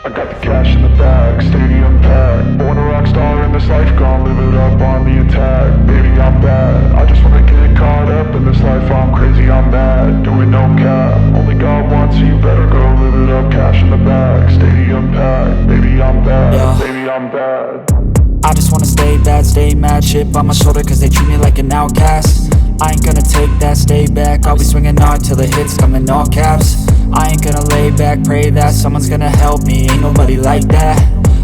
I got the cash in the bag, stadium packed. Born a rock star in this life, gon' live it up on the attack. Baby, I'm bad, I just wanna get caught up in this life. I'm crazy, I'm mad, doing no cap. Only God wants you, better go live it up. Cash in the bag, stadium packed. Baby, I'm bad, yeah. Baby, I'm bad. I just wanna stay bad, stay mad. Chip on my shoulder cause they treat me like an outcast. I ain't gonna take that, stay back. I'll be swinging hard till the hits come in all caps. I ain't gonna lay back, pray that someone's gonna help me. Ain't nobody like that.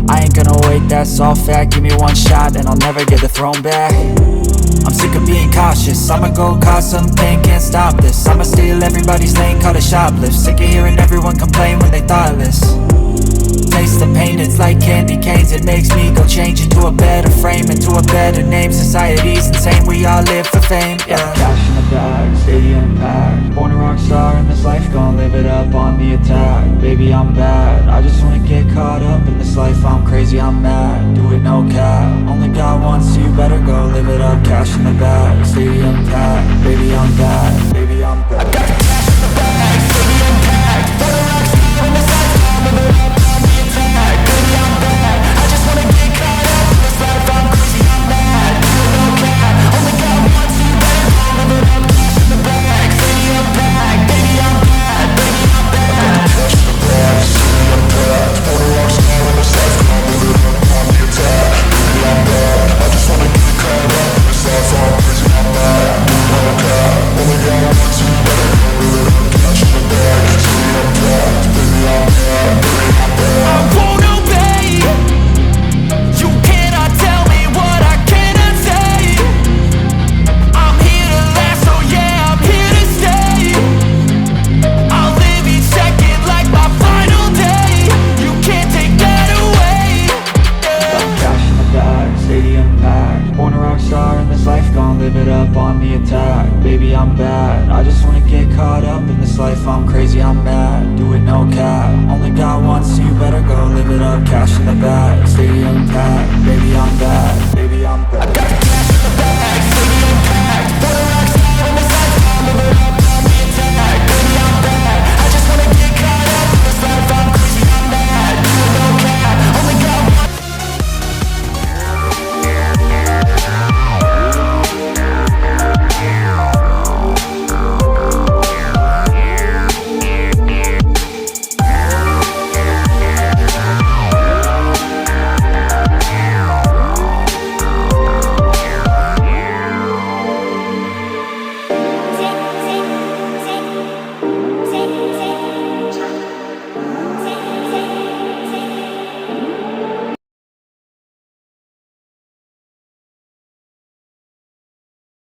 I ain't gonna wait, that's all fact. Give me one shot and I'll never get the throne back. I'm sick of being cautious, I'ma go cause some pain, can't stop this. I'ma steal everybody's lane, call it shoplift. Sick of hearing everyone complain when they thoughtless. Taste the pain, it's like candy canes. It makes me go change into a better frame, into a better name. Society's insane, we all live for fame, yeah. Cash in the bag, stadium packed. Born a rock star in this life, gon' live it up on the attack. Baby, I'm bad, I just wanna get caught up in this life. I'm crazy, I'm mad, do it no cap. Only God wants you, better go live it up. Cash in the bag, stadium packed. Baby, I'm bad, baby, I'm bad. I got the cash in the bag, stadium packed. Born a rock star in this life, gon' live it up on the attack. Baby, I'm bad, I just wanna get caught up in this life. I'm crazy, I'm mad, do it no cap. Only God wants you, better go live it up. Cash in the bag, stadium packed. Baby, I'm bad, baby, I'm bad. Cash in the bag, stadium packed. Born a rock star in this life, gon' live it up on the attack. Baby, I'm bad, I just wanna get caught up in this life. I'm crazy, I'm mad, do it no cap. Only God wants you, better go live it up. Cash in the bag, stadium packed. Baby, I'm bad, baby, I'm bad. I won't obey. You cannot tell me what I cannot say. I'm here to last, so yeah, I'm here to stay. I'll live each second like my final day. You can't take that away, yeah. Cash in the bag, stadium packed. Born a rock star in this life, gon' live it up on the attack. Baby, I'm bad, I just wanna get caught up in this life. I'm crazy, I'm mad, do it no cap. Only God wants you, better go live it up. Cash in the bag, stadium packed. Baby, I'm bad, baby, I'm bad.